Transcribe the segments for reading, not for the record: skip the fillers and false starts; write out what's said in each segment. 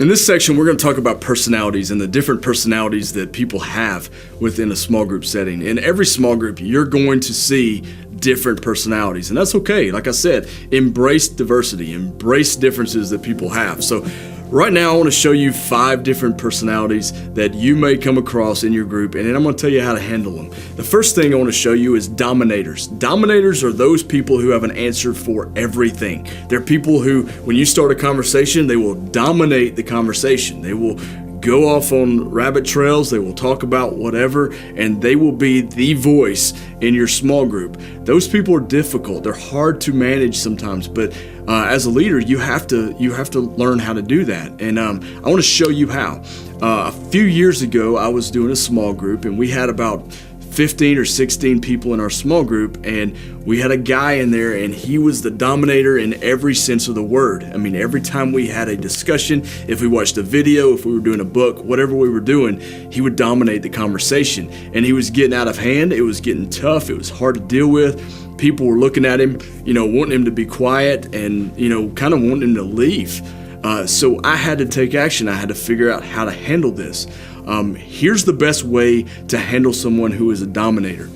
In this section, we're going to talk about personalities and the different personalities that people have within a small group setting. In every small group, you're going to see different personalities, and that's okay. Like I said, embrace diversity, embrace differences that people have. So right now, I want to show you 5 different personalities that you may come across in your group, and then I'm going to tell you how to handle them. The first thing I want to show you is dominators. Dominators are those people who have an answer for everything. They're people who, when you start a conversation, they will dominate the conversation. They will go off on rabbit trails, they will talk about whatever, and they will be the voice in your small group. Those people are difficult. They're hard to manage sometimes, but as a leader, you have to learn how to do that. And I want to show you how. A few years ago, I was doing a small group, and we had about 15 or 16 people in our small group, and we had a guy in there, and he was the dominator in every sense of the word. I mean, every time we had a discussion, if we watched a video, if we were doing a book, whatever we were doing, he would dominate the conversation. And he was getting out of hand. It was getting tough. It was hard to deal with. People were looking at him, wanting him to be quiet and, kind of wanting him to leave. So I had to take action. I had to figure out how to handle this. Here's the best way to handle someone who is a dominator.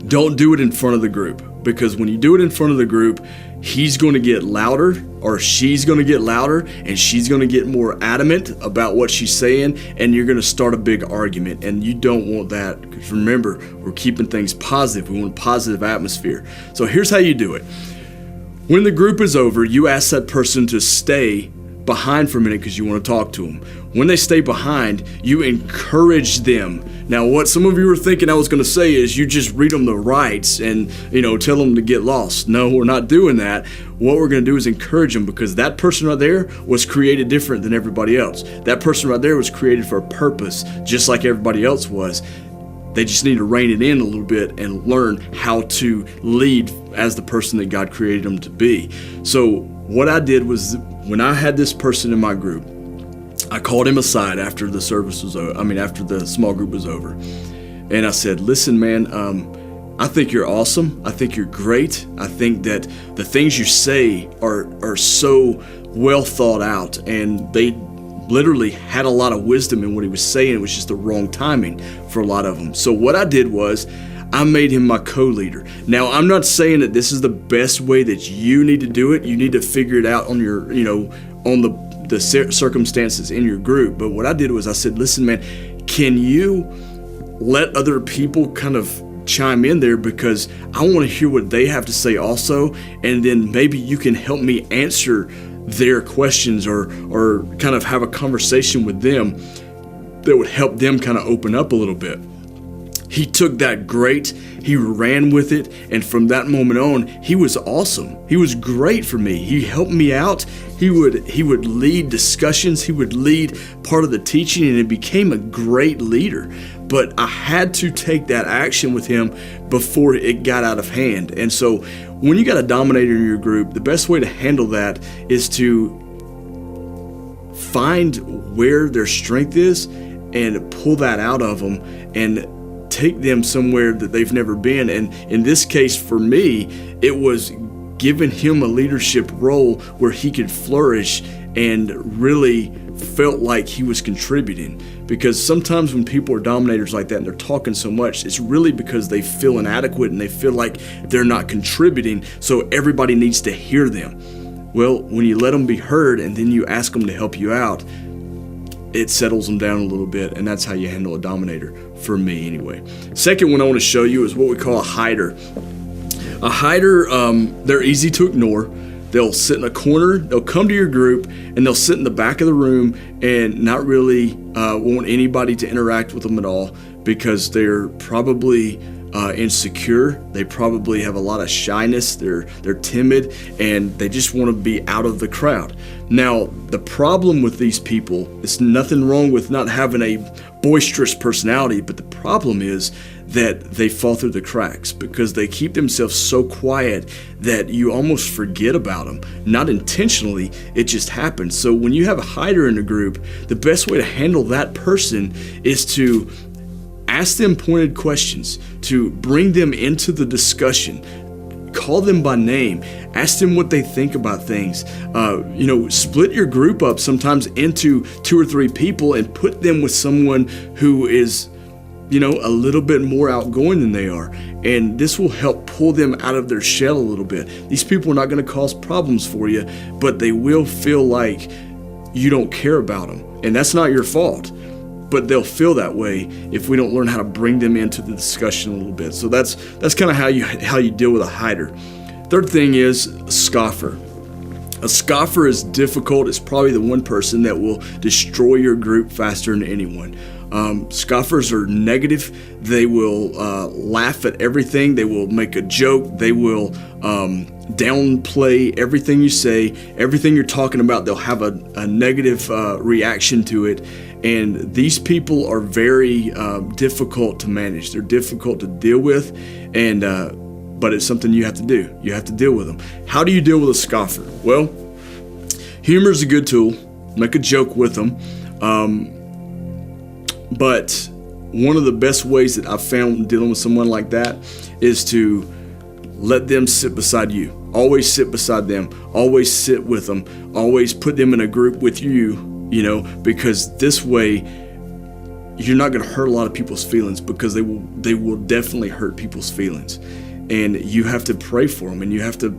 Don't do it in front of the group, because when you do it in front of the group, he's going to get louder, or she's going to get louder, and she's going to get more adamant about what she's saying, and you're going to start a big argument, and you don't want that, because remember, we're keeping things positive. We want a positive atmosphere. So here's how you do it. When the group is over, you ask that person to stay behind for a minute because you want to talk to them. When they stay behind, you encourage them. Now, what some of you were thinking I was going to say is you just read them the rights and, tell them to get lost. No, we're not doing that. What we're going to do is encourage them, because that person right there was created different than everybody else. That person right there was created for a purpose, just like everybody else was. They just need to rein it in a little bit and learn how to lead as the person that God created them to be. So what I did was, when I had this person in my group, I called him aside after the service was over. After the small group was over. And I said, listen, man, I think you're awesome. I think you're great. I think that the things you say are so well thought out, and they literally had a lot of wisdom in what he was saying. It was just the wrong timing for a lot of them. So what I did was, I made him my co-leader. Now, I'm not saying that this is the best way that you need to do it. You need to figure it out on your, on the circumstances in your group. But what I did was I said, listen, man, can you let other people kind of chime in there, because I want to hear what they have to say also, and then maybe you can help me answer their questions or kind of have a conversation with them that would help them kind of open up a little bit. He took that great, he ran with it, and from that moment on, he was awesome. He was great for me. He helped me out. He would lead discussions. He would lead part of the teaching, and it became a great leader. But I had to take that action with him before it got out of hand. And so when you got a dominator in your group, the best way to handle that is to find where their strength is and pull that out of them and take them somewhere that they've never been. And in this case, for me, it was giving him a leadership role where he could flourish and really felt like he was contributing. Because sometimes when people are dominators like that and they're talking so much, it's really because they feel inadequate and they feel like they're not contributing, so everybody needs to hear them. Well, when you let them be heard and then you ask them to help you out, it settles them down a little bit, and that's how you handle a dominator, for me anyway. Second one I want to show you is what we call a hider. A hider, they're easy to ignore. They'll sit in a corner, they'll come to your group, and they'll sit in the back of the room and not really want anybody to interact with them at all, because they're probably insecure. They probably have a lot of shyness. They're timid, and they just want to be out of the crowd. Now, the problem with these people is nothing wrong with not having a boisterous personality, but the problem is that they fall through the cracks because they keep themselves so quiet that you almost forget about them. Not intentionally, it just happens. So when you have a hider in a group, the best way to handle that person is to ask them pointed questions, to bring them into the discussion. call them by name. Ask them what they think about things. Split your group up sometimes into 2 or 3 people and put them with someone who is, a little bit more outgoing than they are. And this will help pull them out of their shell a little bit. These people are not going to cause problems for you, but they will feel like you don't care about them. And that's not your fault. But they'll feel that way if we don't learn how to bring them into the discussion a little bit. So that's kind of how you deal with a hider. Third thing is a scoffer. A scoffer is difficult. It's probably the one person that will destroy your group faster than anyone. Scoffers are negative. They will laugh at everything. They will make a joke. They will downplay everything you say, everything you're talking about. They'll have a negative reaction to it. And these people are very difficult to manage. They're difficult to deal with, but it's something you have to do. You have to deal with them. How do you deal with a scoffer? Well, humor is a good tool. Make a joke with them. But one of the best ways that I've found dealing with someone like that is to let them sit beside you. Always sit beside them. Always sit with them. Always put them in a group with you, because this way you're not going to hurt a lot of people's feelings, because they will definitely hurt people's feelings. And you have to pray for them, and you have to,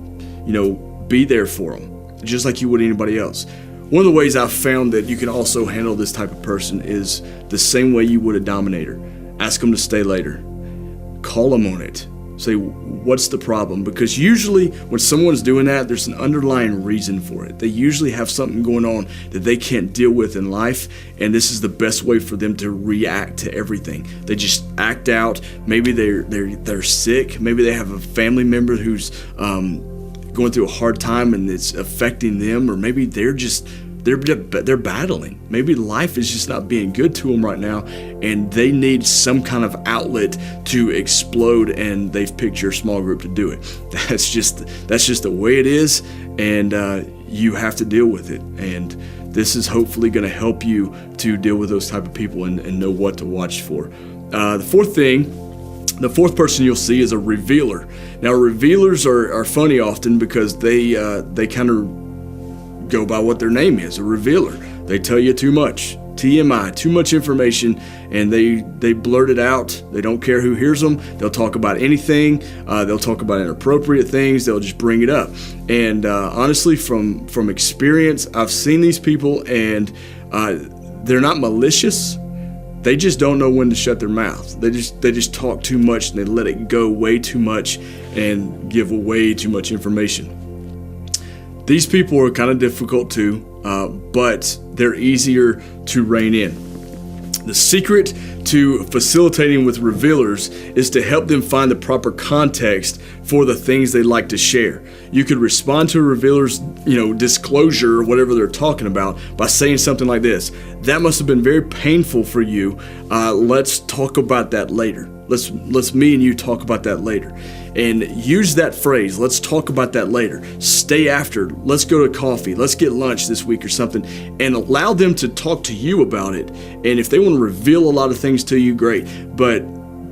be there for them, just like you would anybody else. One of the ways I've found that you can also handle this type of person is the same way you would a dominator. Ask them to stay later. Call them on it. Say, what's the problem? Because usually when someone's doing that, there's an underlying reason for it. They usually have something going on that they can't deal with in life, and this is the best way for them to react to everything. They just act out. Maybe they're sick. Maybe they have a family member who's going through a hard time and it's affecting them, or maybe they're battling. Maybe life is just not being good to them right now, and they need some kind of outlet to explode, and they've picked your small group to do it. That's just the way it is, and you have to deal with it. And this is hopefully going to help you to deal with those type of people and know what to watch for. The fourth person you'll see is a revealer. Now, revealers are funny often because they kind of go by what their name is, a revealer. They tell you too much, TMI, too much information, and they blurt it out. They don't care who hears them. They'll talk about anything. They'll talk about inappropriate things. They'll just bring it up. And honestly, from experience, I've seen these people, and they're not malicious. They just don't know when to shut their mouth. They just talk too much, and they let it go way too much and give away too much information. These people are kind of difficult too, but they're easier to rein in. The secret to facilitating with revealers is to help them find the proper context for the things they like to share. You could respond to a revealer's, disclosure or whatever they're talking about by saying something like this: "That must have been very painful for you. Let's talk about that later. Let's me and you talk about that later." And use that phrase, "Let's talk about that later." Stay after. Let's go to coffee. Let's get lunch this week or something. And allow them to talk to you about it. And if they want to reveal a lot of things to you, great. But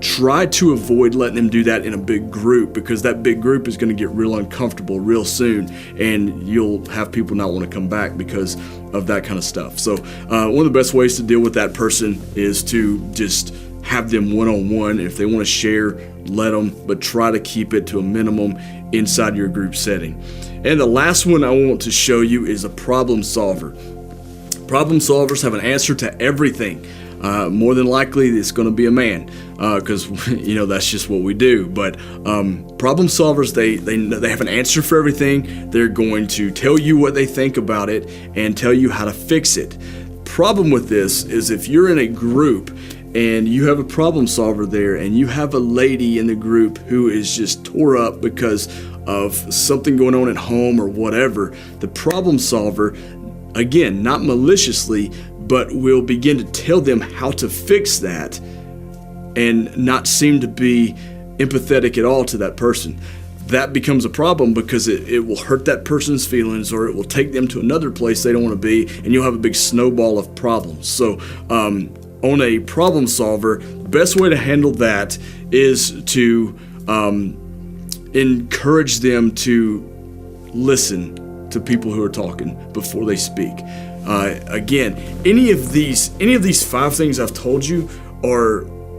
try to avoid letting them do that in a big group, because that big group is going to get real uncomfortable real soon. And you'll have people not want to come back because of that kind of stuff. So one of the best ways to deal with that person is to just have them one-on-one. If they want to share, let them, but try to keep it to a minimum inside your group setting. And the last one I want to show you is a problem solver. Problem solvers have an answer to everything. More than likely, it's going to be a man, because that's just what we do. But problem solvers, they have an answer for everything. They're going to tell you what they think about it and tell you how to fix it. Problem with this is if you're in a group and you have a problem solver there, and you have a lady in the group who is just tore up because of something going on at home or whatever, the problem solver, again, not maliciously, but will begin to tell them how to fix that and not seem to be empathetic at all to that person. That becomes a problem because it will hurt that person's feelings, or it will take them to another place they don't want to be, and you'll have a big snowball of problems. So on a problem solver, the best way to handle that is to encourage them to listen to people who are talking before they speak. Again, any of these 5 things I've told you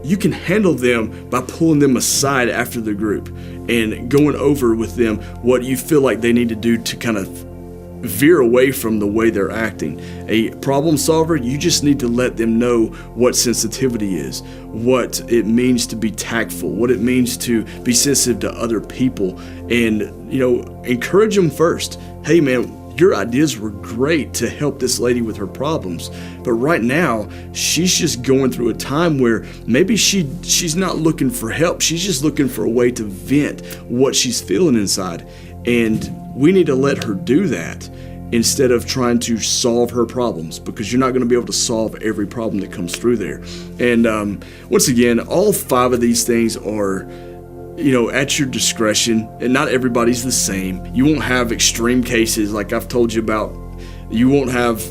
you can handle them by pulling them aside after the group and going over with them what you feel like they need to do to kind of veer away from the way they're acting. A problem solver, you just need to let them know what sensitivity is, what it means to be tactful, what it means to be sensitive to other people, and encourage them first. Hey man, your ideas were great to help this lady with her problems, but right now she's just going through a time where maybe she's not looking for help. She's just looking for a way to vent what she's feeling inside, and we need to let her do that instead of trying to solve her problems, because you're not going to be able to solve every problem that comes through there. And once again, all 5 of these things are at your discretion, and not everybody's the same. You won't have extreme cases like I've told you about. You won't have,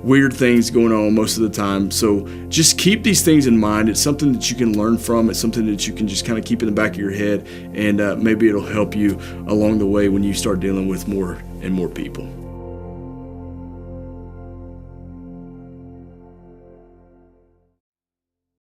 weird things going on most of the time. So just keep these things in mind. It's something that you can learn from. It's something that you can just kind of keep in the back of your head, and maybe it'll help you along the way when you start dealing with more and more people.